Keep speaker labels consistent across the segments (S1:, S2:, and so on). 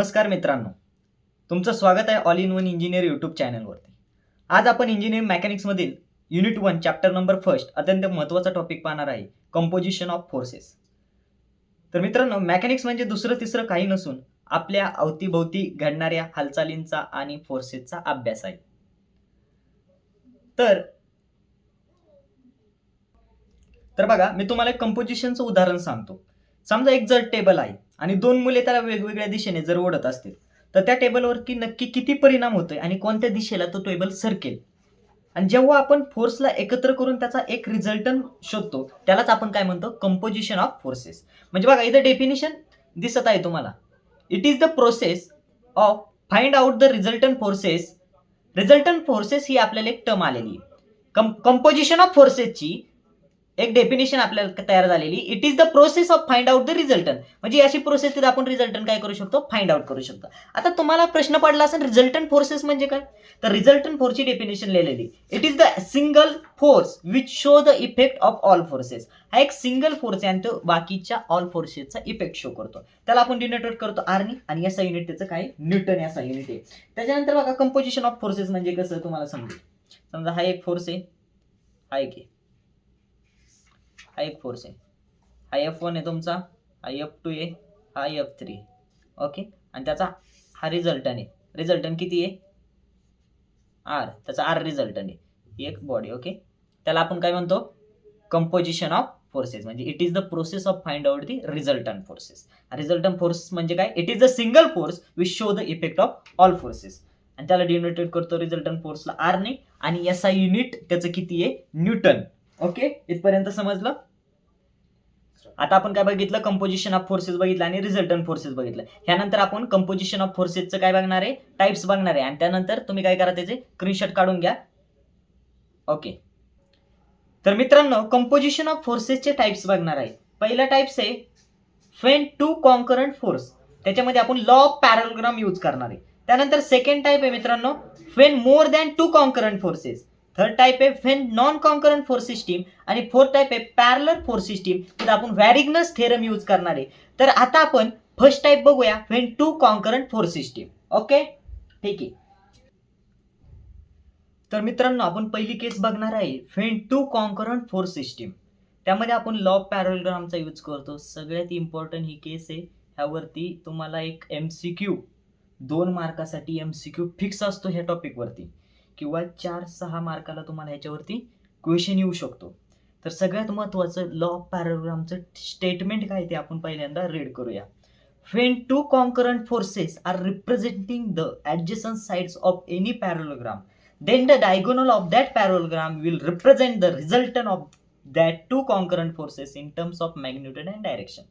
S1: नमस्कार मित्रांनो, तुमचं स्वागत आहे all in one engineer YouTube चॅनलवरती. आज आपण इंजिनिअरिंग मेकॅनिक्समधील युनिट 1 चॅप्टर नंबर 1 अत्यंत महत्त्वाचा टॉपिक पाहणार आहे, कंपोजिशन ऑफ फोर्सेस. तर मित्रांनो, मेकॅनिक्स म्हणजे दुसरं तिसरं काही नसून आपल्या अवतीभोवती घडणाऱ्या हालचालींचा आणि फोर्सेसचा अभ्यास आहे. तर बघा, मी तुम्हाला एक कंपोजिशनचं उदाहरण सांगतो. समजा एक जड टेबल आहे आणि दोन मुले त्याला वेगवेगळ्या दिशेने जर ओढत असतील, तर त्या टेबलवरती नक्की किती परिणाम होतोय आणि कोणत्या दिशेला तो टेबल सरकेल. आणि जेव्हा आपण फोर्सला एकत्र करून त्याचा एक रिझल्टंट शोधतो, त्यालाच आपण काय म्हणतो, कंपोजिशन ऑफ फोर्सेस. म्हणजे बघा, इथं डेफिनेशन दिसत आहे तुम्हाला. It is the process of find out the resultant forces. Resultant forces ही आपल्याला एक टर्म आलेली आहे. कंपोजिशन ऑफ फोर्सेसची एक डेफिनेशन आपल्याला तयार झालेली. It is the process of find out the resultant. म्हणजे अशी प्रोसेस तिथे आपण रिझल्टंट काय करू शकतो, फाइंड आउट करू शकतो. आता तुम्हाला प्रश्न पडला असेल, रिझल्टंट फोर्सेस म्हणजे काय? तर रिझल्टंट फोर्सची डेफिनेशन लिहिलेली. It is the single force which show the effect of all forces. हा एक सिंगल फोर्स आहे आणि तो बाकीच्या ऑल फोर्सेसचा इफेक्ट शो करतो. त्याला आपण डिनोटेट करतो आरनी, आणि याचा युनिट त्याचं काय, न्यूटन याचा युनिट आहे. त्याच्यानंतर बघा, कंपोजिशन ऑफ फोर्सेस म्हणजे कसं तुम्हाला समजेल. समजा हा एक फोर्स आहे, हा एक आहे, हा एक फोर्स आहे, हा F1 आहे तुमचा, हा F2 आहे, हा F3. ओके, आणि त्याचा हा रिझल्टंट आहे. रिझल्टंट किती आहे, R. त्याचा R रिझल्टंट आहे, एक बॉडी. ओके, त्याला आपण काय म्हणतो, कंपोजिशन ऑफ फोर्सेस. म्हणजे it is the process of find out the resultant forces. Resultant force म्हणजे काय, it is the single force which show the effect of all forces. आणि त्याला डिनोटेट करतो रिझल्टंट फोर्सला R ने, आणि याचा युनिट त्याचं किती आहे, न्यूटन. ओके, इथपर्यंत समजलं. आता आपण काय बघितलं, कंपोजिशन ऑफ फोर्सेस बघितलं आणि रिझल्टंट फोर्सेस बघितलं. ह्यानंतर आपण कंपोजिशन ऑफ फोर्सेसचं काय बघणार आहे, टाइप्स बघणार आहे. आणि त्यानंतर तुम्ही काय करा, त्याचे स्क्रीनशॉट काढून घ्या. ओके, तर मित्रांनो, कंपोजिशन ऑफ फोर्सेसचे टाइप्स बघणार आहे. पहिला टाइप्स आहे व्हेन टू कॉन्करंट फोर्स. त्याच्यामध्ये आपण लॉ ऑफ पॅरलग्राम यूज करणार आहे. त्यानंतर सेकंड टाइप आहे मित्रांनो, when more than two concurrent forces. Third type आहे when non concurrent force system. आणि फोर्थ टाइप आहे पॅरलल फोर्स सिस्टीम. तर आपण व्हॅरिग्नस थेरम यूज करणार आहे. तर आता आपण फर्स्ट टाइप बघूया, when two concurrent force system. Okay, ठीक आहे. तर मित्रांनो, आपण पहिली केस बघणार आहे when two concurrent force system. त्यामध्ये आपण लॉ ऑफ पॅरलग्रामचा यूज करतो. सगळ्यात इम्पॉर्टंट ही केस आहे. ह्यावरती तुम्हाला एक MCQ 2 मार्कासाठी MCQ फिक्स असतो ह्या टॉपिकवरती, किंवा 4-6 मार्काला तुम्हाला ह्याच्यावरती क्वेश्चन येऊ शकतो. तर सगळ्यात महत्त्वाचं लॉ ऑफ पॅरलग्रामचं स्टेटमेंट काय ते आपण पहिल्यांदा रीड करूया. When two concurrent forces are representing the adjacent sides of any parallelogram, then the diagonal of that parallelogram will represent the resultant of that two concurrent forces in terms of magnitude and direction.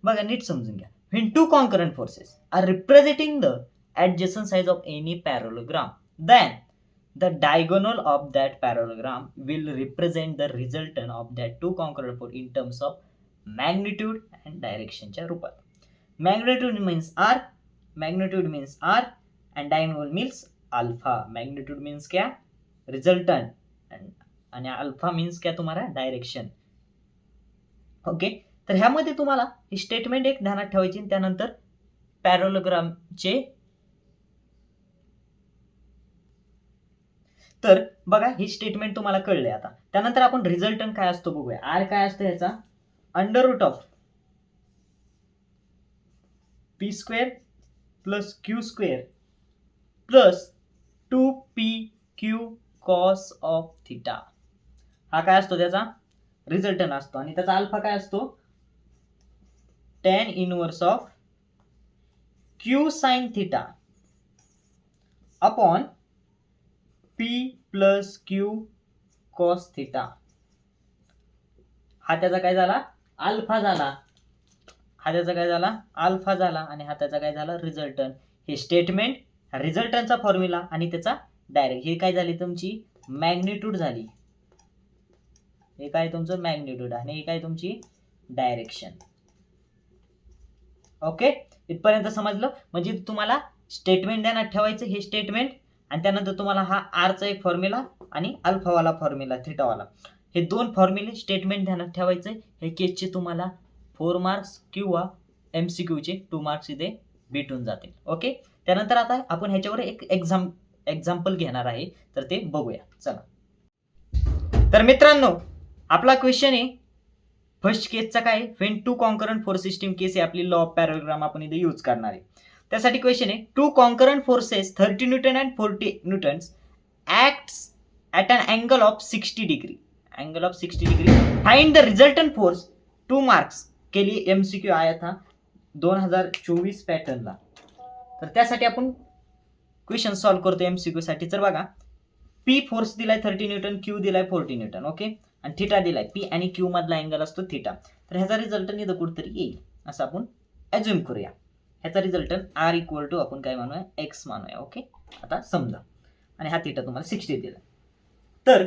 S1: बघा, नीट समजून घ्या. When two concurrent forces are representing the adjacent sides of any parallelogram, then the diagonal of that parallelogram will represent the resultant of that two concurrent forces in terms of magnitude and direction च्या रूपात. Magnitude means R and diagonal means alpha. Magnitude means क्या, resultant, आणि alpha means क्या, तुम्हाला direction. Okay, तर ह्यामध्ये तुम्हाला ही statement एक ध्यानात ठेवायची. त्यानंतर पॅरलग्रामचे, तर बघा, ही स्टेटमेंट तुम्हाला कळले. आता त्यानंतर आपण रिझल्टंट काय असतो बघूया. आर काय असतो ह्याचा, under root of p² plus q² plus 2pq cos of theta. हा काय असतो, त्याचा रिझल्टंट असतो. आणि त्याचा अल्फा काय असतो, tan inverse of q sin theta upon p plus q cos theta. हा त्याचा काय झाला, अल्फा झाला. हा त्याचा काय झाला, अल्फा झाला. आणि हा त्याचा काय झाला, रिझल्टंट. हे स्टेटमेंट, रिझल्टंटचा फॉर्म्युला आणि त्याचा डायरेक्ट, हे काय झाली तुमची मॅग्निट्यूड झाली. हे काय तुमचं मॅग्निट्यूड, आणि हे काय तुमची डायरेक्शन. ओके, इथपर्यंत समजलं. म्हणजे तुम्हाला स्टेटमेंट ध्यानात ठेवायचं, हे स्टेटमेंट, आणि त्यानंतर तुम्हाला हा आरचा एक फॉर्म्युला आणि अल्फावाला फॉर्म्युला, थिटावाला, हे दोन फॉर्म्युले स्टेटमेंट ध्यानात ठेवायचं. हे केसचे तुम्हाला 4 मार्क्स किंवा MCQचे 2 मार्क्स इथे भेटून जातील. ओके, त्यानंतर आता आपण ह्याच्यावर एक एक्झाम्पल घेणार आहे, तर ते बघूया. चला, तर मित्रांनो आपला क्वेश्चन आहे फर्स्ट केसचा काय, when two concurrent force system case आहे आपली लॉ ऑफ पॅराग्राम आपण इथे यूज करणार आहे. त्यासाठी क्वेश्चन आहे two concurrent forces 30 newton and 40 newtons acts at an angle of 60 degree. Angle of 60 degree find the resultant force. 2 marks के लिए MCQ आया था 2024 पॅटर्नला. तर त्यासाठी आपण क्वेश्चन सॉल्व्ह करतो MCQ साठी. तर बघा, P फोर्स दिलाय 30 न्यूटन, Q दिलाय 40 न्यूटन. ओके, आणि थिटा दिलाय. P आणि Q मधला अँगल असतो थिटा. तर ह्याचा रिझल्टंट इथं कुठेतरी येईल असं आपण ॲज्युम करूया. ह्याचा रिझल्टंट R इक्वल टू आपण काय मानूया, X मानूया. ओके, आता समजा, आणि हा थिटा तुम्हाला 60 दिला. तर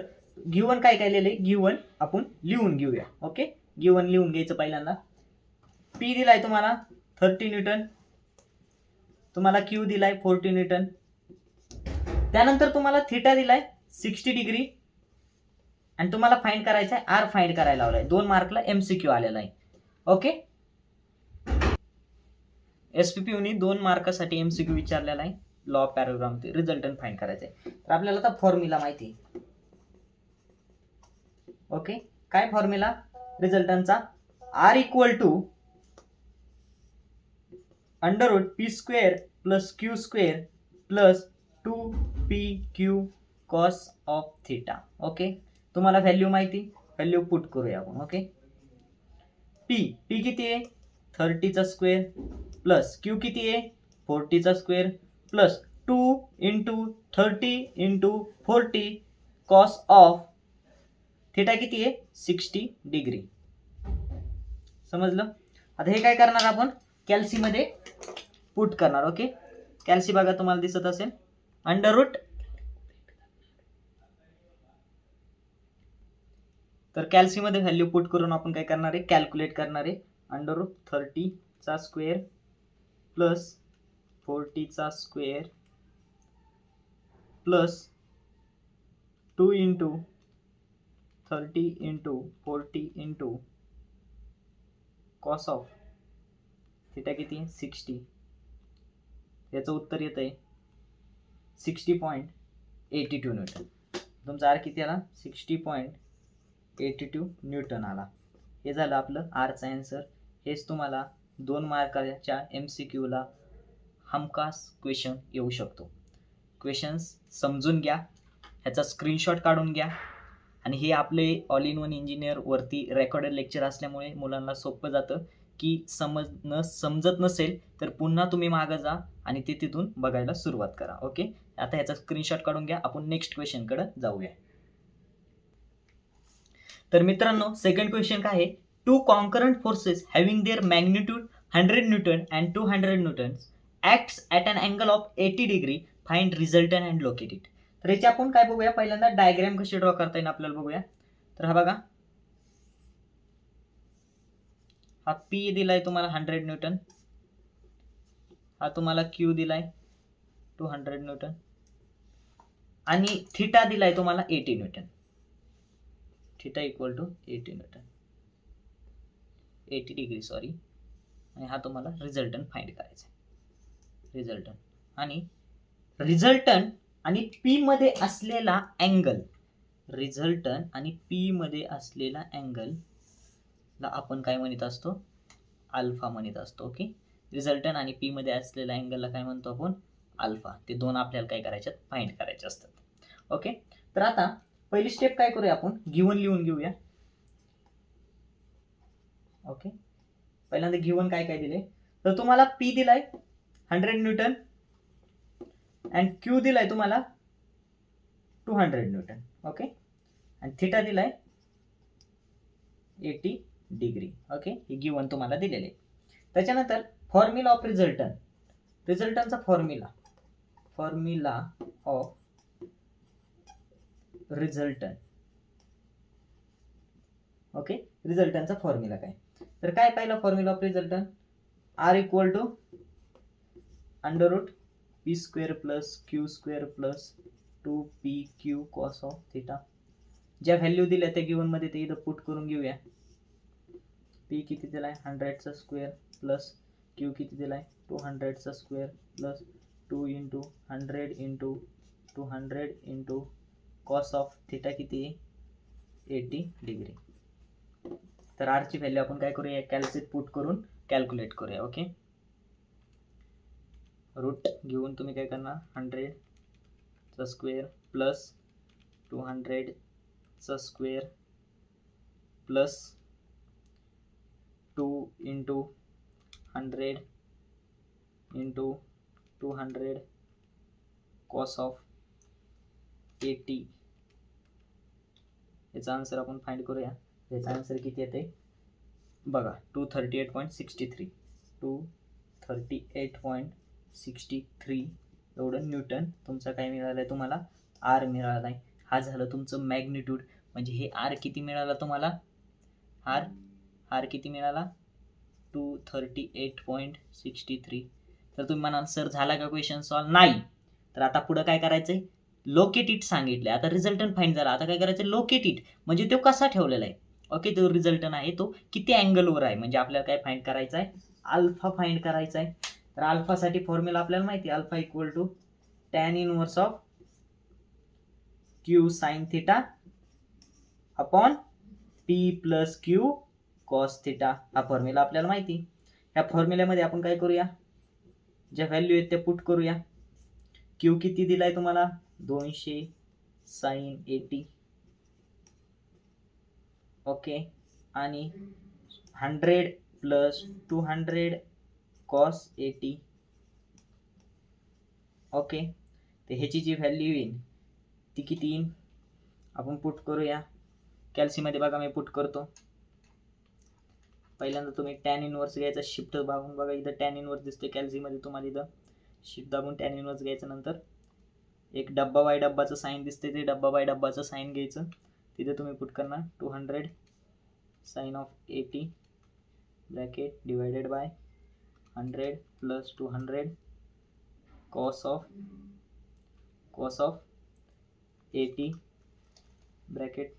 S1: गिवन काय काय लिहिले, गिवन आपण लिहून घेऊया. ओके, गिवन लिहून घ्यायचं. पहिल्यांदा P दिलाय तुम्हाला 30 न्यूटन, तुम्हाला Q दिलाय 40 न्यूटन, त्यानंतर तुम्हाला थिटा दिलाय 60 डिग्री, आणि तुम्हाला फाइंड करायचा आहे R फाइंड करायला लावलाय. 2 मार्कला MCQ आलेला आहे. ओके, SPPUनी 2 मार्कासाठी MCQ विचारलेला आहे. लॉ ऑफ पॅराग्राम रिझल्टंट फाइंड करायचं आहे. तर आपल्याला आता फॉर्म्युला माहिती आहे. ओके, काय फॉर्म्युला रिझल्टंटचा, R equal to under root P square plus Q square plus 2PQ cos of theta. Okay, तुम्हाला व्हॅल्यू माहिती, व्हॅल्यू पुट करूया आपण. ओके, P किती आहे 30चा स्क्वेअर प्लस Q किती आहे 40चा square plus 2 into 30 into 40 cos of theta किती आहे 60 डिग्री. समजलं. आता हे काय करणार आपण कॅल्सीमध्ये पुट करणार. ओके, कॅल्सी बघा तुम्हाला दिसत असेल, अंडर रूट, तर कॅल्सीमध्ये व्हॅल्यू पुट करून आपण काय करणार आहे, कॅल्क्युलेट करणार आहे. अंडर रूट 30चा स्क्वेअर प्लस 40चा square plus 2 into 30 into 40 into cos of theta किती 60. याचं उत्तर येत आहे 60.82 न्यूटन. तुमचा आर किती आला 60.82 न्यूटन आला. हे झालं आपलं आरचं आन्सर. हेच तुम्हाला 2 मार्काच्या MCQला हमखास क्वेश्चन येऊ शकतो. क्वेश्चन्स समजून घ्या, ह्याचा स्क्रीनशॉट काढून घ्या, आणि हे आपले ऑल इन वन इंजिनियर वरती रेकॉर्डेड लेक्चर असल्यामुळे मुलांना सोपं जातं की समजत नसेल तर पुन्हा तुम्ही मागं जा आणि ते तिथून बघायला सुरुवात करा. ओके, आता ह्याचा स्क्रीनशॉट काढून घ्या. आपण नेक्स्ट क्वेश्चनकडे जाऊया. तर मित्रांनो सेकंड क्वेश्चन काय आहे, two concurrent forces having their magnitude 100 newton and 200 newtons acts at an angle of 80 degree find resultant and locate it. तर याची आपण काय बघूया, पहिल्यांदा डायग्राम कशी ड्रॉ करता येईल आपल्याला बघूया. तर हा बघा, हा P दिलाय तुम्हाला 100 न्यूटन, हा तुम्हाला Q दिलाय 200 न्यूटन, आणि थिटा दिलाय तुम्हाला 80 newton. Theta equal to 80 newton, 80 degree sorry. आणि हा तुम्हाला रिझल्टंट फाइंड करायचा आहे. रिझल्टंट आणि P मध्ये असलेला अँगल, रिझल्टंट आणि P मध्ये असलेला अँगल ला आपण काय म्हणत असतो, अल्फा म्हणत असतो. ओके, रिझल्टंट आणि P मध्ये असलेल्या अँगलला काय म्हणतो आपण, अल्फा. ते दोन आपल्याला काय करायचे, फाइंड करायचे असतात. ओके, तर आता पहिली स्टेप काय करूया आपण, गिवन लिहून घेऊया. ओके, पहिल्यांदा गिवन काय काय दिले, तर तुम्हाला P दिलाय 100 न्यूटन अँड Q दिलाय तुम्हाला 200 न्यूटन. ओके, आणि थिटा दिलाय 80 डिग्री. ओके, हे गिवन तुम्हाला दिलेले. त्याच्यानंतर फॉर्म्युला ऑफ रिझल्टंट, रिझल्टंटचा फॉर्म्युला ऑफ रिझल्टंट. ओके, रिझल्टंटचा फॉर्म्युला काय, तर काय पहिला formula of resultant, R equal to under root P square plus Q square plus 2PQ cos of theta. ज्या व्हॅल्यू दिल्या त्या गिवन मध्ये ते इथं पुट करून घेऊया. P किती दिलाय 100चा स्क्वेअर प्लस क्यू किती दिला आहे 200चा square plus 2 into 100 into 200 into cos of theta किती आहे 80 डिग्री. तर आरची व्हॅल्यू आपण काय करूया कॅल्सीत पुट करून कॅल्क्युलेट करूया. ओके, रूट घेऊन तुम्ही काय करणार 100चा स्क्वेअर प्लस 200चा square plus 2 into 100 into 200 cos of 80. याचा आन्सर आपण फाइंड करूया. याचा आन्सर किती येते बघा 238.63 238.63 एवढं न्यूटन तुमचा काय मिळालं आहे तुम्हाला आर मिळाला आहे. हा झालं तुमचं मॅग्निट्यूड. म्हणजे हे आर किती मिळाला तुम्हाला आर किती मिळाला 238.63. तर तुम्ही म्हणाल सर झाला का क्वेश्चन सॉल्व? नाही. तर आता पुढं काय करायचं आहे लोकेट इट सांगितलं. आता रिझल्टंट फाइंड झाला. आता काय करायचं लोकेट इट म्हणजे तो कसा ठेवलेला आहे. ओके, तो रिझल्टंट आहे तो किती अँगलवर आहे. म्हणजे आपल्याला काय फाइंड करायचं आहे अल्फा फाइंड करायचा आहे. तर अल्फासाठी फॉर्म्युला आपल्याला माहिती आहे alpha equal to tan inverse of q sine theta upon p plus q cos theta. हा फॉर्म्युला आपल्याला माहिती. ह्या फॉर्म्युल्यामध्ये आपण काय करूया ज्या व्हॅल्यू आहेत त्या पुट करूया. क्यू किती दिलाय तुम्हाला 200 साइन 80. ओके, आणि 100 प्लस 200 कॉस 80. ओके, तर ह्याची जी व्हॅल्यू येईल ती किती येईल आपण पुट करूया. कॅल्सीमध्ये बघा मी पुट करतो. पहिल्यांदा तुम्ही टॅन इनवर्स घ्यायचा. शिफ्ट दाबून बघा इथं टॅन इनवर्स दिसते कॅल्सीमध्ये तुम्हाला. इथं शिफ्ट दाबून टॅन इनवर्स घ्यायचं. नंतर एक डब्बा बाय डब्बाचं साईन दिसते ते डब्बा बाय डब्बाचं साईन घ्यायचं. तिथे तुम्ही पुट करणार 200 sine of 80 bracket divided by 100 plus 200 cos of 80 bracket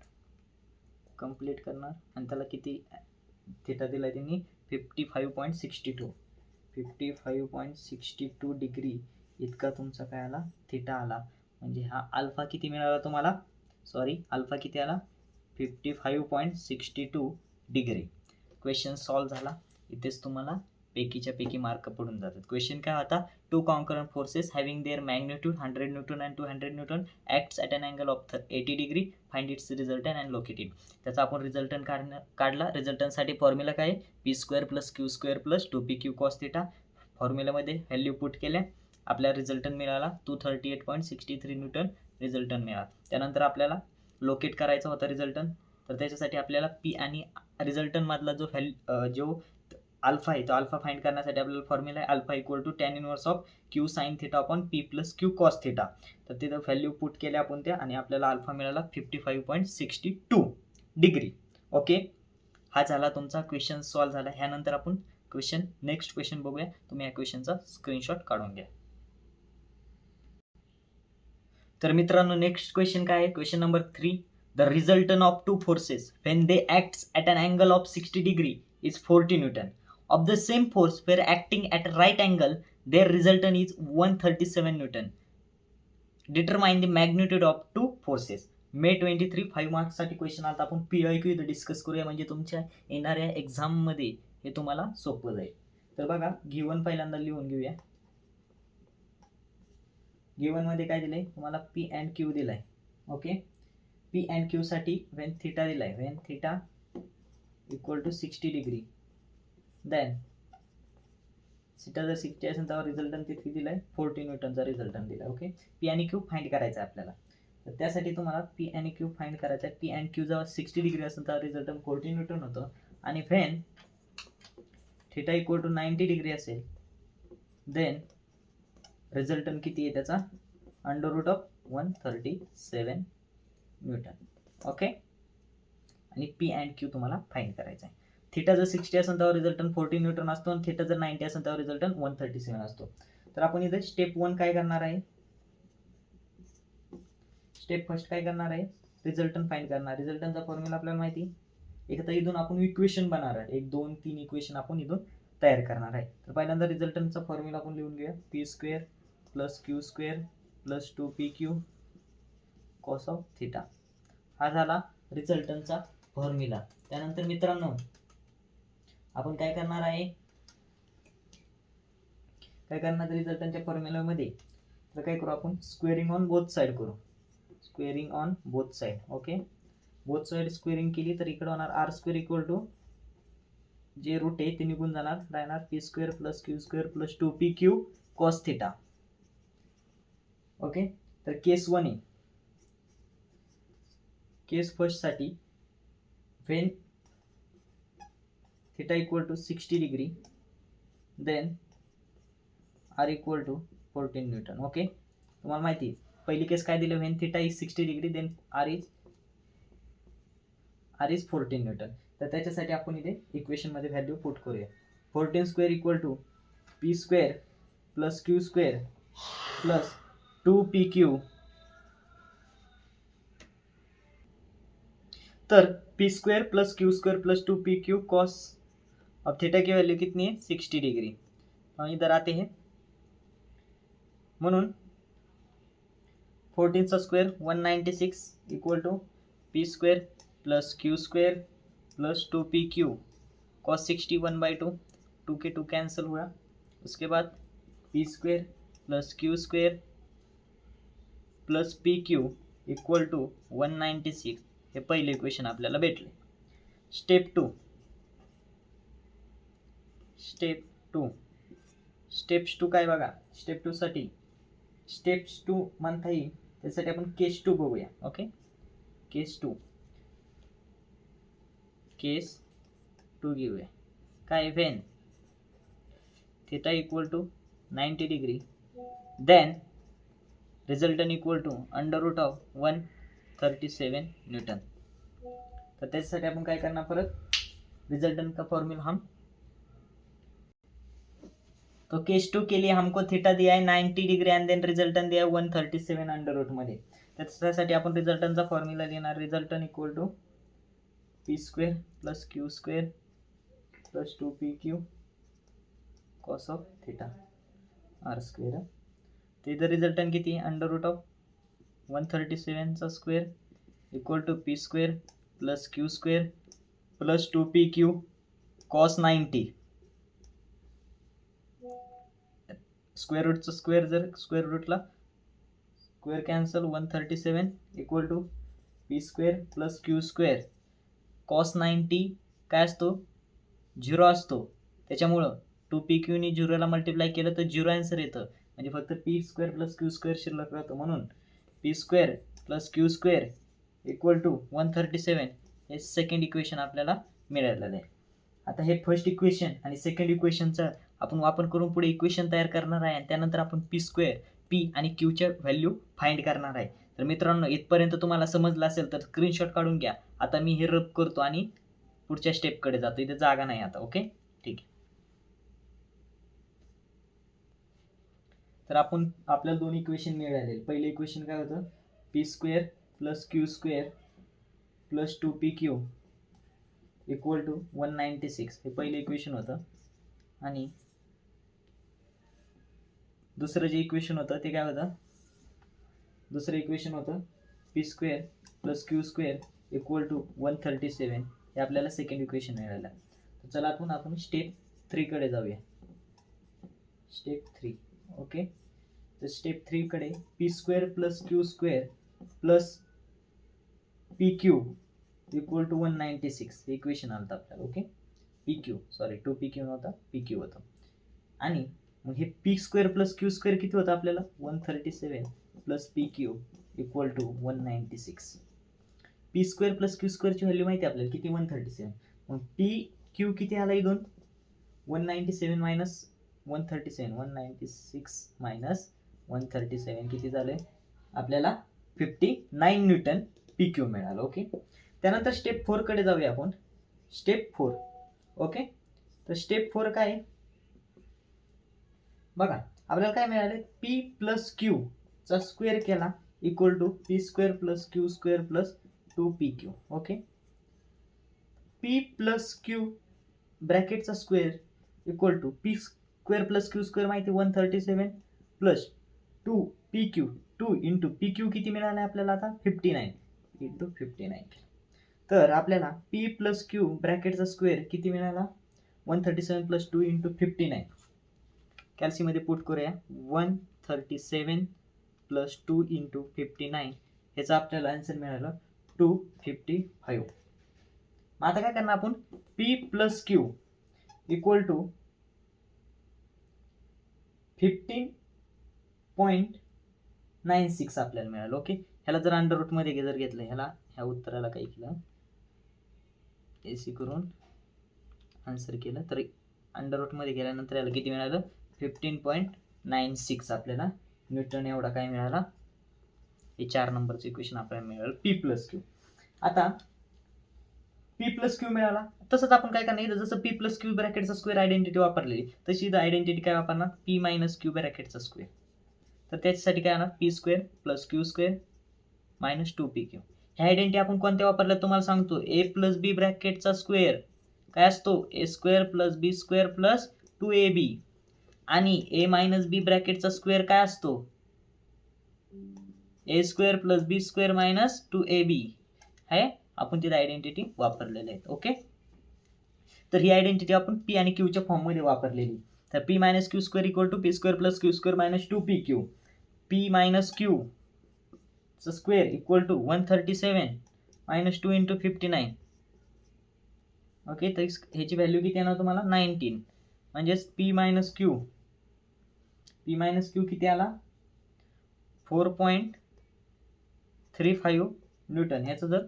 S1: complete करणार. आणि त्याला किती थिटा दिला आहे त्यांनी 55.62 डिग्री इतका तुमचा काय आला थिटा आला. म्हणजे हा अल्फा किती मिळाला तुम्हाला अल्फा किती आला 55.62 डिग्री. क्वेश्चन सॉल्व झाला. इथेच तुम्हाला पैकीच्या पैकी मार्क पडून जातात. क्वेश्चन काय होता two concurrent forces having their magnitude 100 newton and 200 newton acts at an angle of 80 degree find its resultant and locate it. त्याचा आपण रिझल्टंट काढला. रिझल्टंटसाठी फॉर्म्युला काय P square plus Q square plus 2pq cos theta. फॉर्म्युल्यामध्ये value put केल्या आपल्याला resultant मिळाला 238.63 Newton resultant मिळाला. त्यानंतर आपल्याला लोकेट करायचा होता रिझल्टंट. तर त्याच्यासाठी आपल्याला पी आणि रिझल्टंटमधला जो अल्फा आहे तो अल्फा फाइंड करण्यासाठी आपल्याला फॉर्म्युला आहे alpha equal to tan inverse of q sine theta upon p plus q cos theta. तर तिथं व्हॅल्यू पुट केल्या आपण त्या आणि आपल्याला अल्फा मिळाला 55.62 डिग्री. ओके, हा झाला तुमचा क्वेश्चन सॉल्व झाला. ह्यानंतर आपण नेक्स्ट क्वेश्चन बघूया. तुम्ही या क्वेश्चनचा स्क्रीनशॉट काढून घ्या. तर मित्रांनो नेक्स्ट क्वेश्चन काय आहे question number 3. The resultant of two forces when they acts at an angle of 60 degree is 40 newton. Of the same force where acting at a right angle, their resultant is 137 Newton. Determine the magnitude of two forces. May 23 5 मार्क्ससाठी question आता आपण PIQ इथं discuss करूया म्हणजे तुमच्या येणाऱ्या एक्झाममध्ये हे तुम्हाला सोपं जाईल. तर बघा गिवन पहिल्यांदा लिहून घेऊया. गिवनमध्ये काय दिलंय तुम्हाला P and Q दिलाय. ओके, P and Q साठी व्हेन थिटा दिलाय when theta equal to 60 degree then theta जर 60 असेल तर रिझल्टंट किती दिलाय 40 न्यूटनचा रिझल्टंट दिला. ओके, पी आणि क्यू फाइंड करायचा आहे आपल्याला. तर त्यासाठी तुम्हाला पी आणि क्यू फाइंड करायचा आहे. पी अँड क्यू जेव्हा 60 डिग्री असेल तर रिझल्टंट 40 न्यूटन होतं. आणि when theta equal to 90 degree असेल देन रिझल्टंट किती आहे त्याचा √137 न्यूटन. ओके, आणि पी अँड क्यू तुम्हाला फाइंड करायचा आहे. थिटा जर 60 असेल तर रिझल्टंट 40 न्यूटन असतो आणि थिटा जर 90 असेल तर रिझल्टंट 137 असतो. तर आपण इथे स्टेप 1 काय करणार आहे स्टेप फर्स्ट काय करणार आहे रिझल्टंट फाइंड करणार. रिझल्टंटचा फॉर्म्युला आपल्याला माहिती. एक तर इथून आपण इक्वेशन बनवणार आहे 1 2 3 इक्वेशन आपण इथून तयार करणार आहे. तर पहिल्यांदा रिझल्टंटचा फॉर्म्युला आपण लिहून घेऊया. P square plus Q square plus 2pq cos of theta. हा झाला रिझल्टंटचा फॉर्म्युला. त्यानंतर मित्रांनो आपण काय करणार रिझल्टंटच्या फॉर्म्युलामध्ये, तर काय करू आपण, स्क्वेअरिंग ऑन बोथ साईड करू. Squaring on both side. Okay, both side squaring केली तर इकडे होणार आर स्क्वेअर इक्वल टू जे रूट आहे ते निघून जाणार, राहणार p square plus Q square plus 2pq cos theta. Okay, तर केस 1 आहे. केस फर्स्ट साठी when theta equal to 60 degree then R equal to 14 newton. Okay, तुम्हाला माहिती आहे पहिली केस काय दिलं, when theta is 60 degree then R is 14 newton. तर त्याच्यासाठी आपण इथे इक्वेशन मध्ये व्हॅल्यू पुट करूया. 14 square equal to P square plus Q square plus 2pq. तर p square plus Q square plus 2pq cos अब थीटा की वैल्यू कितनी है 60 डिग्री. इधर आते हैं, म्हणून 14 चा square 196 equal to P square plus Q square plus 2pq cos 60 1/2, 2 के 2 कैंसिल हुआ. उसके बाद p square plus Q square plus pq equal to 196. हे पहिले इक्वेशन आपल्याला भेटले. स्टेप टू काय बघा, स्टेप 2 साठी स्टेप्स 2 म्हणता येईल, त्यासाठी आपण केस 2 बघूया. ओके, केस 2 घेऊया. काय, when theta equal to 90 degree then resultant equal to under root of 137 newton. तर त्याच्यासाठी आपण काय करणार, परत रिजल्टेंट का फॉर्मूला हम, तो केस 2 के लिए हमको थीटा दिया है 90 डिग्री एंड देन रिजल्टंट दिया है 137 अंडर रूट मध्ये. त्याच्यासाठी आपण रिजल्टंटचा फॉर्म्युला लिहिणार. Resultant equal to P square plus Q square plus 2pq cos of theta R square. तर इथं रिजल्टंट किती, अंडर रूट ऑफ 137 चा square equal to P square plus Q square plus 2pq cos 90. Square रूटचं square, जर square रूटला square cancel 137 equal to P square plus Q square cos 90 काय असतो, 0 असतो. त्याच्यामुळं 2pq ने 0ला मल्टिप्लाय केलं तर 0 आन्सर येतं, म्हणजे फक्त p square plus Q square शिल्लक राहतो. म्हणून p square plus Q square equal to 137 हे सेकंड इक्वेशन आपल्याला मिळालेलं आहे. आता हे फर्स्ट इक्वेशन आणि सेकंड इक्वेशनचा आपण वापर करून पुढे इक्वेशन तयार करणार आहे, आणि त्यानंतर आपण पी स्क्वेअर, पी आणि क्यूच्या व्हॅल्यू फाइंड करणार आहे. तर मित्रांनो इथपर्यंत तुम्हाला समजलं असेल तर स्क्रीनशॉट काढून घ्या. आता मी हे रब करतो आणि पुढच्या स्टेपकडे जातो. इथे जागा नाही आता. ओके, ठीक आहे. तर आपण आपल्याला दोन इक्वेशन मिळाले. पहिले इक्वेशन काय होतं, p square plus Q square plus 2pq equal to 196 हे पहिले इक्वेशन होतं. आणि दुसरं जे इक्वेशन होतं ते काय होतं, दुसरं इक्वेशन होतं p square plus Q square equal to 137 हे आपल्याला सेकंड इक्वेशन मिळालं. तर चला आपण स्टेप 3 कडे जाऊया. स्टेप 3. ओके, तर स्टेप 3 कडे p square plus Q square plus pq equal to 196 हे इक्वेशन आलं आपल्याला. ओके, pq, सॉरी 2pq नव्हता, pq होतं. आणि मग हे P square plus Q square किती होतं आपल्याला, 137 plus pq equal to 196. P square plus Q स्क्वेअरची व्हॅल्यू माहिती आहे आपल्याला किती, 137. मग पी क्यू किती आला इथून, 197 मायनस 137, 196 मायनस 137 किती झाले आपल्याला, 59 न्यूटन pq मिळालं. ओके, त्यानंतर स्टेप 4 कडे जाऊया आपण. स्टेप 4. ओके, तर स्टेप 4 काय बघा, आपल्याला काय मिळाले, पी प्लस क्यू चा स्क्वेअर केला equal to P square plus Q square plus 2pq. Okay, P plus Q ब्रॅकेटचा square equal to P square plus Q square माहिती 137 plus 2 P Q 2 into P Q किती मिळालं आहे आपल्याला आता 59 into 59. तर आपल्याला पी प्लस क्यू ब्रॅकेटचा स्क्वेअर किती मिळाला 137 प्लस 2 इंटू 59. कॅल्सीमध्ये पुट करूया 137 प्लस 2 इंटू 59 ह्याचा आपल्याला आन्सर मिळालं 255. मग आता काय करणार आपण p plus Q equal to 15.96 आपल्याला मिळालं. ओके, ह्याला जर अंडर रूटमध्ये जर घेतलं ह्या उत्तराला काय केलं एसी करून आन्सर केलं तर अंडर रूटमध्ये गेल्यानंतर याला किती मिळालं 15.96 आपल्याला न्यूटन एवढा काय मिळाला. हे 4 नंबरचं इक्वेशन आपल्याला मिळालं पी प्लस क्यू. आता पी प्लस क्यू मिळाला तसंच आपण काय करणार जसं पी प्लस क्यू ब्रॅकेटचा स्क्वेअर आयडेंटिटी वापरलेली तशी इथं आयडेंटिटी काय वापरणार पी मायनस क्यू ब्रॅकेटचा स्क्वेअर. तर त्याच्यासाठी काय येणार P square plus Q square minus 2 PQ. ह्या आयडेंटिटी आपण कोणत्या वापरल्या तुम्हाला सांगतो ए प्लस बी ब्रॅकेटचा स्क्वेअर काय असतो ए स्क्वेअर प्लस बी स्क्वेअर प्लस 2AB आणि ए मायनस बी ब्रॅकेटचा स्क्वेअर काय असतो ए स्क्वेअर प्लस बी स्क्वेअर मायनस 2AB आहे आपण तिथे आयडेंटिटी वापरलेले आहेत. ओके, तर ही आयडेंटिटी आपण पी आणि क्यूच्या फॉर्ममध्ये वापरलेली. तर p minus q square equal to P square plus Q square minus 2PQ. P minus q square equal to 137 minus 2 into 59. Okay, तर ह्याची व्हॅल्यू किती येणार तुम्हाला 19. म्हणजेच पी मायनस क्यू किती आला 4.35 न्यूटन. ह्याचं जर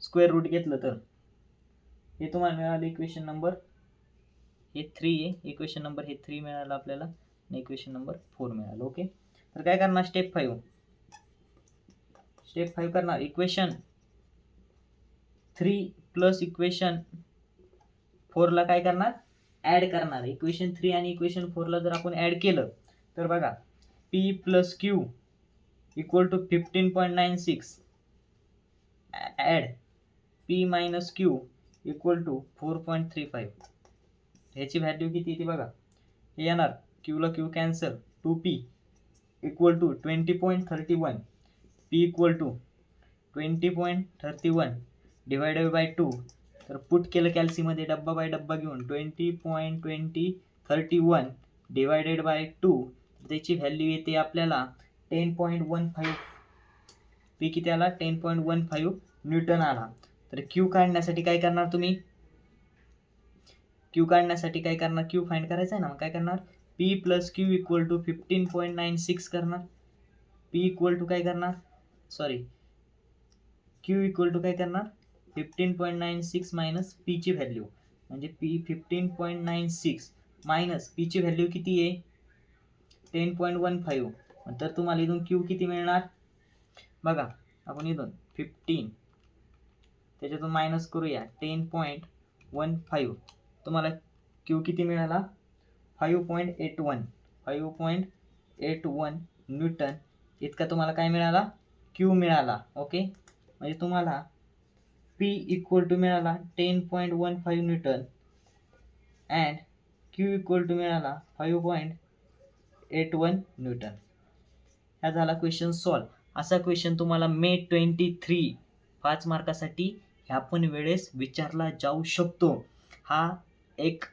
S1: स्क्वेअर रूट घेतलं तर हे तुम्हाला मिळालं इक्वेशन नंबर हे 3 आहे. इक्वेशन नंबर हे 3 मिळालं आपल्याला आणि इक्वेशन नंबर 4 मिळालं. ओके, तर काय करणार स्टेप 5 करणार इक्वेशन 3 प्लस इक्वेशन 4 ला काय करणार ॲड करणार. इक्वेशन 3 आणि इक्वेशन 4 ला जर आपण ॲड केलं तर बघा P plus Q equal to 15.96 add P minus Q equal to 4.35. ह्याची व्हॅल्यू किती येते बघा हे येणार क्यूला Q cancel 2P equal to 20.31 P equal to 20.31 divided by 2. तर पुट केलं कॅल्सीमध्ये डब्बा बाय डब्बा घेऊन 20.2031 डिवायडेड बाय 2 त्याची व्हॅल्यू येते आपल्याला 10.15. पी किती आला 10.15 न्यूटन आला. तर क्यू काढण्यासाठी काय करणार तुम्ही क्यू फाइंड करायचा आहे ना. मग काय करणार p plus Q equal to 15.96 करणार. पी इक्वल टू काय करणार क्यू इक्वल टू काय करणार 15.96 मायनस पीची व्हॅल्यू म्हणजे पी 15.96 मायनस पीची व्हॅल्यू किती आहे 10.15. तर तुम्हाला इथून क्यू किती मिळणार बघा आपण इथून 15 त्याच्यातून मायनस करूया 10.15 तुम्हाला क्यू किती मिळाला 5.81 न्यूटन इतका तुम्हाला काय मिळाला क्यू मिळाला. ओके, म्हणजे तुम्हाला पी इक्वल टू मिळाला 10.15 newton and q equal to मिळाला 5.81 न्यूटन. हा झाला क्वेश्चन सॉल्व. असा क्वेश्चन तुम्हाला May 23 5 मार्कासाठी ह्या पण वेळेस विचारला जाऊ शकतो. हा एक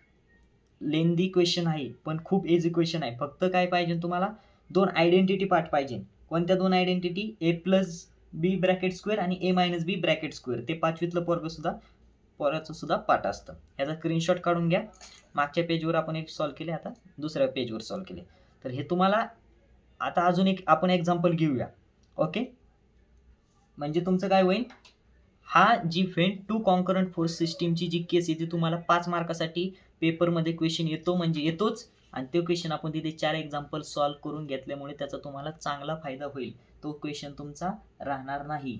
S1: लेंदी क्वेश्चन आहे पण खूप इझी क्वेश्चन आहे. फक्त काय पाहिजे तुम्हाला 2 आयडेंटिटी पार्ट पाहिजे. कोणत्या 2 आयडेंटिटी ए प्लस बी ब्रॅकेट स्क्वेअर आणि ए मायनस बी ब्रॅकेट स्क्वेअर. ते 5वीतलं पोराचं सुद्धा पाठ असतं. ह्याचा स्क्रीनशॉट काढून घ्या. मागच्या पेजवर आपण एक सॉल्व केले आता दुसऱ्या पेजवर सॉल्व केले. तर हे तुम्हाला आता अजून एक आपण एक्झाम्पल घेऊया. ओके, म्हणजे तुमचं काय होईल हा जी फेन 2 कॉन्करंट फोर्स सिस्टीमची जी केस येते तुम्हाला 5 मार्कासाठी पेपरमध्ये क्वेश्चन येतो म्हणजे येतोच. आणि तो क्वेश्चन आपण तिथे 4 एक्झाम्पल सॉल्व करून घेतल्यामुळे त्याचा तुम्हाला चांगला फायदा होईल. तो क्वेश्चन तुमचा राहणार नाही.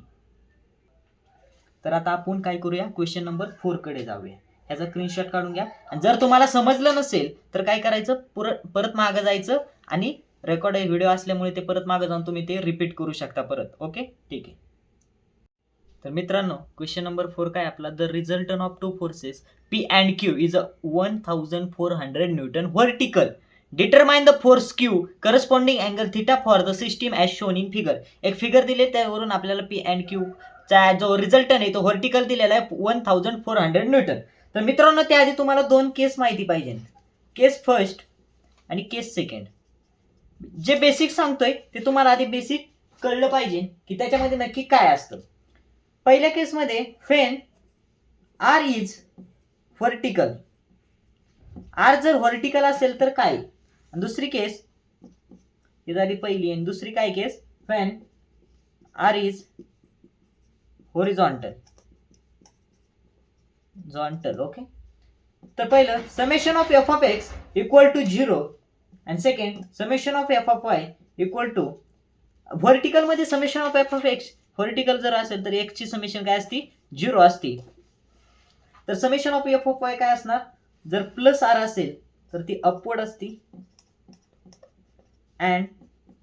S1: तर आता आपण काय करूया क्वेश्चन नंबर 4 कडे जाऊया. ह्याचा स्क्रीनशॉट काढून घ्या. आणि जर तुम्हाला समजलं नसेल तर काय करायचं परत मागं जायचं आणि रेकॉर्ड व्हिडिओ असल्यामुळे ते परत मागं जाऊन तुम्ही ते रिपीट करू शकता परत. ओके, ठीक आहे. तर मित्रांनो क्वेश्चन नंबर 4 काय आपला, the resultant of two forces P and Q is a 1400 Newton vertical. Determine the force Q corresponding angle theta for the system as shown in figure. एक फिगर दिले त्यावरून आपल्याला P and Q चा जो resultant आहे तो vertical दिलेला आहे 1400 न्यूटन. तर मित्रांनो त्याआधी तुम्हाला दोन केस माहिती पाहिजे, केस फर्स्ट आणि केस सेकंड. जे बेसिक सांगतोय ते तुम्हाला आधी बेसिक कळलं पाहिजे की त्याच्यामध्ये नक्की काय असतं. पहिल्या केसमध्ये फेन आर इज व्हर्टिकल, आर जर व्हर्टिकल असेल तर काय. दुसरी केस ही झाली पहिली आणि दुसरी काय केस, फेन आर इज होरिझॉन्टल. ओके. तर पहिलं summation of F of x equal to 0 आणि second summation of F of Y equal to, vertical मध्ये summation of F of X vertical जर असेल तर एक्स ची समेशन काय असती, 0 असती. तर summation of F of y काय असणार, जर प्लस आर असेल तर ती अपवर्ड असती अँड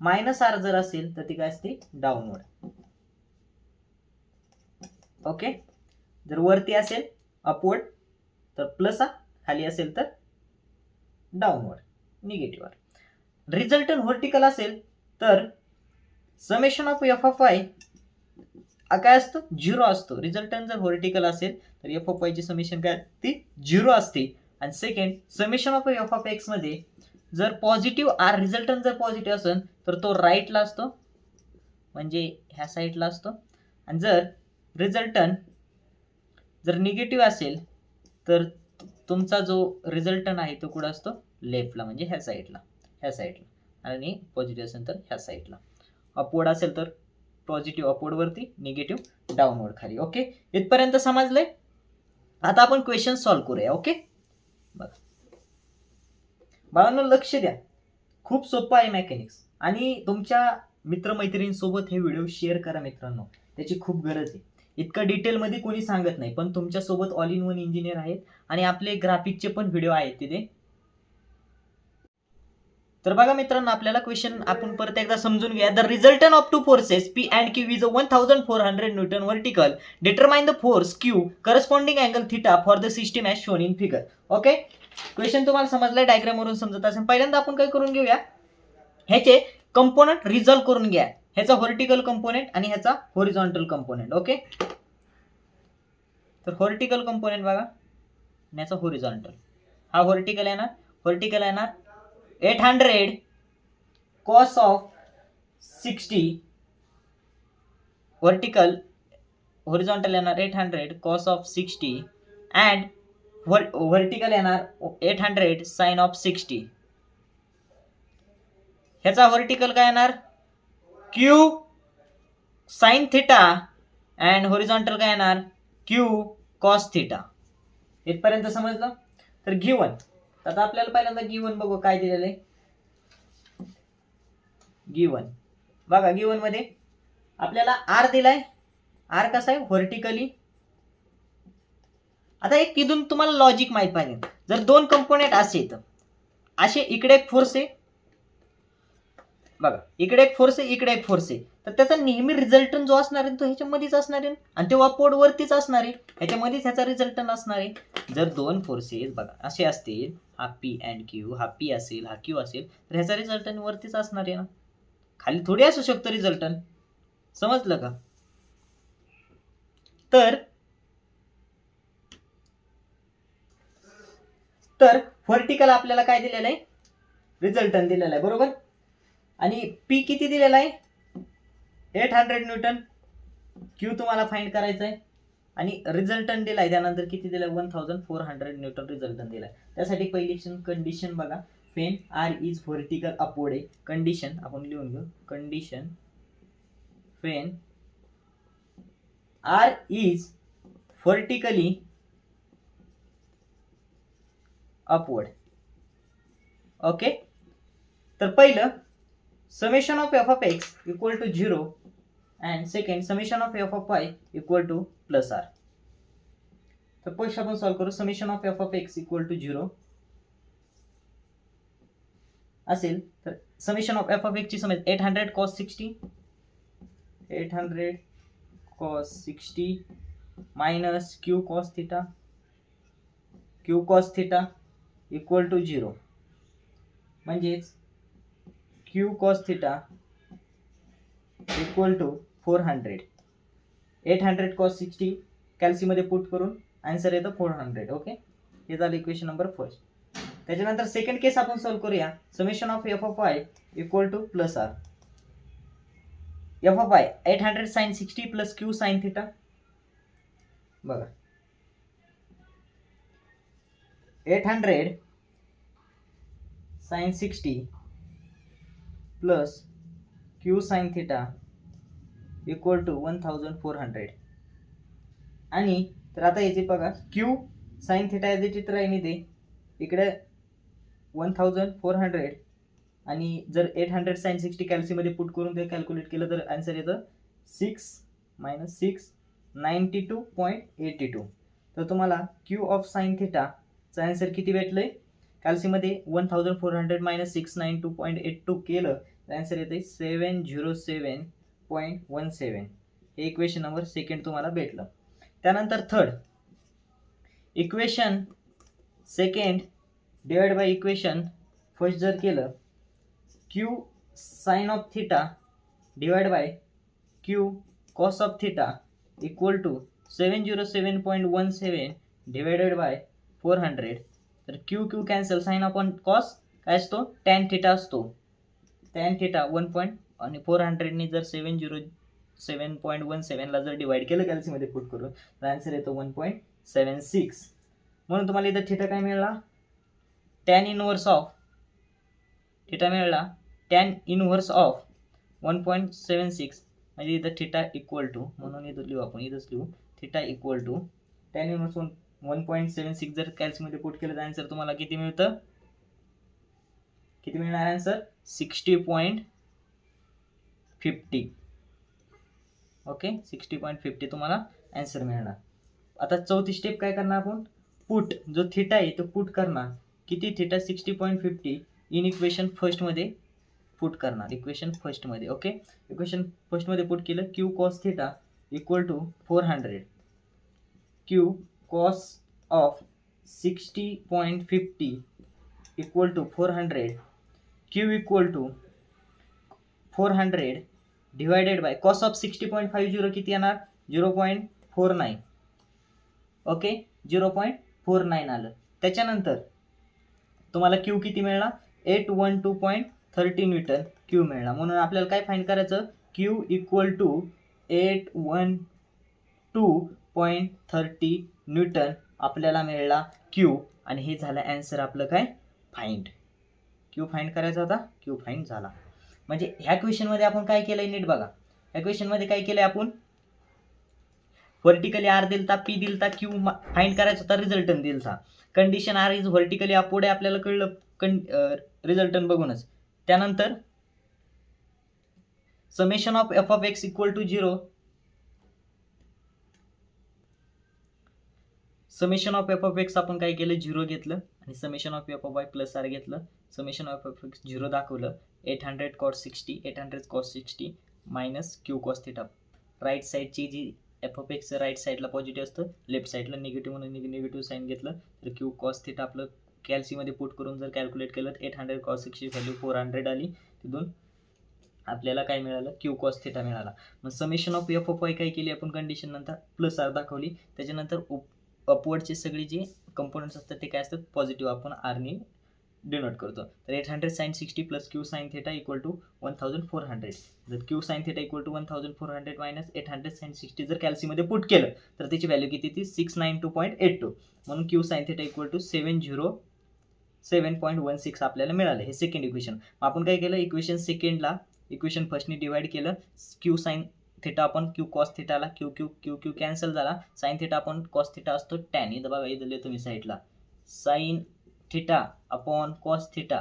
S1: मायनस आर जर असेल तर ती काय असते, डाऊनवर्ड. ओके. जर वरती असेल अपवर्ड तर प्लस आर, खाली असेल तर downward negative R. Resultant vertical असेल तर summation of F of y काय असतं, 0 असतो. रिझल्टंट जर व्हर्टिकल असेल तर एफ ऑफ वाय ची समेशन काय ती 0 असते. आणि second summation of F of x मध्ये जर पॉझिटिव्ह आर, रिझल्टंट जर पॉझिटिव्ह असेल तर तो राईटला असतो, म्हणजे ह्या साईडला असतो. आणि जर रिझल्टंट जर निगेटिव्ह असेल तर तुमचा जो रिझल्टंट आहे तो कुठं असतो, लेफ्टला, म्हणजे ह्या साईडला. आणि पॉझिटिव्ह असेल तर ह्या साईडला. अपवर्ड असेल तर पॉझिटिव्ह अपवर्ड वरती, निगेटिव्ह डाऊनवर्ड खाली. ओके, इथपर्यंत समजलंय. आता आपण क्वेश्चन सॉल्व्ह करूया. ओके, बघा बाळांनो लक्ष द्या, खूप सोपं आहे मेकॅनिक्स. आणि तुमच्या मित्रमैत्रिणींसोबत हे व्हिडिओ शेअर करा मित्रांनो, त्याची खूप गरज आहे. इतकं डिटेलमध्ये कोणी सांगत नाही, पण तुमच्यासोबत ऑल इन वन इंजिनियर आहेत आणि आपले ग्राफिकचे पण व्हिडिओ आहेत तिथे. तर बघा मित्रांनो आपल्याला क्वेश्चन आपण परत एकदा समजून घ्या. The resultant of two forces P and Q is a 1400 Newton vertical. Determine the force Q corresponding angle theta for the system as shown in figure. Okay, question तुम्हाला समजलाय, डायग्राम वरून समजत असेल. पहिल्यांदा आपण काय करून घेऊया, ह्याचे कंपोनंट रिझॉल्व्ह करून घ्या. ह्याचा व्हर्टिकल कंपोनेंट आणि ह्याचा होरिझॉन्टल कंपोनेंट. ओके, तर व्हर्टिकल कंपोनेंट बघा, ह्याचा होरिझॉन्टल. हा व्हर्टिकल येणार 800 cos of 60, व्हर्टिकल. होरिझॉन्टल येणार 800 cos of 60 अँड व्हर्टिकल येणार 800 sin of 60. ह्याचा व्हर्टिकल काय येणार, Q sin theta and horizontal काय येणार, Q cos थिटा. इथपर्यंत समजलं. तर गिवन, आता आपल्याला पहिल्यांदा गिवन बघू काय दिलेलं आहे. गिवन बघा, गिवन मध्ये आपल्याला आर दिलाय. आर कसा आहे, व्हर्टिकली. आता एक तिथून तुम्हाला लॉजिक माहित पाहिजे. जर दोन कंपोनेंट असे इकडे एक फोर्स आहे बघा, इकडे एक फोर्स आहे, इकडे एक फोर्स आहे, तर त्याचा नेहमी रिझल्टंट जो असणार आहे तो ह्याच्यामध्येच असणार आहे आणि ते अपवर्ड वरतीच असणार आहे, ह्याच्यामध्येच ह्याचा रिझल्टंट असणार आहे. जर दोन फोर्सेस बघा असे असतील, हा P and Q, हा P असेल, हा Q असेल, तर ह्याचा रिझल्टंट वरतीच असणार आहे ना, खाली थोडी असू शकतो रिझल्टंट. समजलं का. तर व्हर्टिकल आपल्याला काय दिलेलं आहे, रिझल्टंट दिलेला आहे बरोबर. आणि P किती दिलेला आहे, 800 न्यूटन. Q तुम्हाला फाइंड करायचं आहे आणि रिझल्टंट दिलाय, त्यानंतर किती दिलाय, 1400 न्यूटन रिझल्टंट दिलाय. त्यासाठी पहिली कंडिशन बघा, when R is vertical upward आहे. कंडिशन आपण लिहून घेऊ, condition when R is vertically upward. Okay, तर पहिलं summation of F of x equal to 0 and second summation of F of Y equal to plus R. तर पहिलं आपण solve करू. Summation of F of x equal to 0 असेल तर summation of F of x ची summation 800 cos 60, 800 cos 60 minus Q cos theta equal to 0. म्हणजेच Q cos theta equal to 400. 800 cos 60 कॅल्सीमध्ये put करून आन्सर येतं 400. ओके, हे झालं इक्वेशन नंबर फर्स्ट. त्याच्यानंतर सेकंड केस आपण सॉल्व्ह करूया. Summation of F of I equal to plus R. F of I 800 sine 60 plus Q sine theta. बघा 800 sine 60 plus Q sine theta equal to 1400. आणि तर आता याचे बघा क्यू साइन थिटा याचे चित्र आहे ते इकडे 1400 आणि जर 800 साइन 60 कॅल्सीमध्ये पुट करून ते कॅल्क्युलेट केलं तर आन्सर येतं 6 मायनस 6 92.82. तर तुम्हाला क्यू ऑफ साइन थिटाचं आन्सर किती भेटलंय? कॅल्सीमध्ये 1400 मायनस 692.82 केलं तर आन्सर येते 707.17. हे इक्वेशन नंबर सेकंड तुम्हाला भेटलं. त्यानंतर third equation second divide by equation first जर केलं Q sine of theta divide by q cos of theta equal to 707.17 divided by 400. तर q Q cancel, sine upon cos काय असतो? टॅन थिटा असतो. Tan theta 1. आणि 400 जर 707.17 ला जर डिवाइड केलं कॅल्सीमध्ये पुट करून तर आन्सर येतो 1.76. म्हणून तुम्हाला इथं थिटा काय मिळाला? टॅन इनव्हर्स ऑफ थिटा मिळाला. टॅन इनव्हर्स ऑफ 1.76 म्हणजे इथं थिटा इक्वल टू, म्हणून इथं लिहू आपण, इथंच लिहू theta equal to tan inverse 1.76 जर कॅल्सीमध्ये पुट केलं तर आन्सर तुम्हाला किती मिळतं? किती मिळणार आन्सर? 60.50. ओके, 60.50 तुम्हाला आन्सर मिळणार. आता चौथी स्टेप काय करणार आपण? पुट जो थिटा आहे तो पुट करणार. किती थिटा? 60.50 इन इक्वेशन फर्स्टमध्ये पुट करणार. इक्वेशन फर्स्टमध्ये. ओके, इक्वेशन फर्स्टमध्ये पुट केलं q cos theta equal to 400. Q cos of 60.50 equal to 400. Q equal to 400 divided by cos of 60.50 किती येणार? 0.49. ओके, 0.49 आलं. त्याच्यानंतर तुम्हाला क्यू किती मिळाला? 812.30 न्यूटन क्यू मिळाला. म्हणून आपल्याला काय फाइंड करायचं? क्यू इक्वल टू 812.30 न्यूटन आपल्याला मिळाला क्यू. आणि हे झालं आन्सर आपलं काय? फाइंड. क्यू फाइंड करायचा होता, क्यू फाइंड झाला. म्हणजे ह्या क्वेश्चनमध्ये आपण काय केलंय नीट बघा. ह्या क्वेश्चनमध्ये काय केलंय आपण? व्हर्टिकली आर दिलता, पी दिलता, क्यू फाइंड करायचा होता, रिझल्टन दिलता. Condition R is vertically upward आपल्याला कळलं रिझल्टन बघूनच. त्यानंतर summation of F of x equal to 0. Summation of F of X आपण काय केलं? 0 घेतलं आणि summation of F of Y plus R घेतलं. समेशन ऑफ एफ एक्स 0 दाखवलं. 800 cos 60 800 cos 60 minus Q cos theta. Right साईडची G F of x right साईडला positive असतं, left साईडला निगेटिव्ह म्हणून निगेटिव्ह साईन घेतलं. तर क्यू कॉस थिटा आपलं कॅल्सीमध्ये put करून जर कॅल्क्युलेट केलं तर 800 cos 60 व्हॅल्यू 400 आली. तिथून आपल्याला काय मिळालं? क्यू कॉस थिटा मिळाला. मग summation of F of y काय केली आपण? कंडिशन नंतर प्लस आर दाखवली. त्याच्यानंतर अपवर्डचे सगळे जे कंपोनंट्स असतात ते काय असतात? पॉझिटिव्ह आपण आरने डिनोट करतो. तर 800 sine 60 plus Q sine theta equal to 1400. जर q sine theta equal to 1400 minus 800 sine 60 जर कॅल्सीमध्ये पुट केलं तर त्याची व्हॅल्यू किती ती? 692.82. म्हणून Q sine theta equal to 707.16 आपल्याला मिळालं. हे सेकंड इक्वेशन. आपण काय केलं? इक्वेशन सेकंडला इक्वेशन फर्स्टने डिवाइड केलं. क्यू साइन थिटा आपण क्यू कॉस थिटाला Q Q Q Q cancel झाला. साइन थिटा आपण कॉस थिटा असतो टॅन. इथं बघा, इथं लिहितो मी साईडला. Sine theta upon cos theta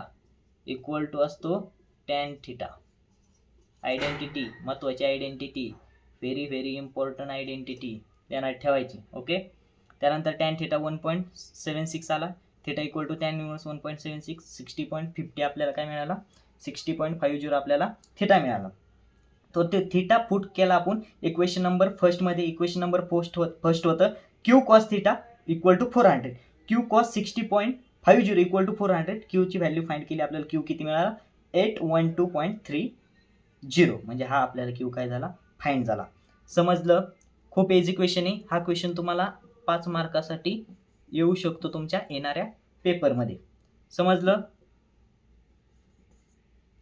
S1: equal to असतो टॅन थिटा. आयडेंटिटी, महत्त्वाची identity, very very important identity ध्यानात ठेवायची. ओके, त्यानंतर टॅन थिटा 1.76 आला. Theta equal to tan inverse 1.76 60.50 आपल्याला काय मिळाला? 60.50 आपल्याला थिटा मिळाला. तो ते थिटा पुट केला आपण इक्वेशन नंबर फर्स्टमध्ये. इक्वेशन नंबर फर्स्ट होतं Q cos theta equal to 400, Q cos 60.50 equal to 400. क्यूची व्हॅल्यू फाइंड केली, आपल्याला क्यू किती मिळाला 812.30, म्हणजे हा आपल्याला क्यू काय झाला फाइंड झाला. समजलं? खूप इझी क्वेश्चन आहे हा. क्वेश्चन तुम्हाला 5 मार्कासाठी येऊ शकतो तुमच्या येणाऱ्या पेपरमध्ये. समजलं?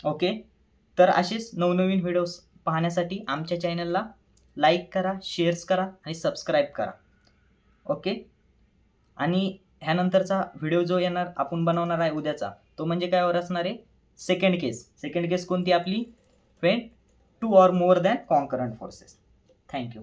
S1: ओके. तर असेच नवनवीन व्हिडिओज पाहण्यासाठी आमच्या चॅनलला लाईक करा, शेअर्स करा आणि सबस्क्राईब करा. ओके. आणि ह्यानंतरचा व्हिडिओ जो येणार आपण बनवणार आहे उद्याचा, तो म्हणजे काय असणार आहे, सेकंड केस कोणती आपली, when 2 or more than concurrent forces. Thank you.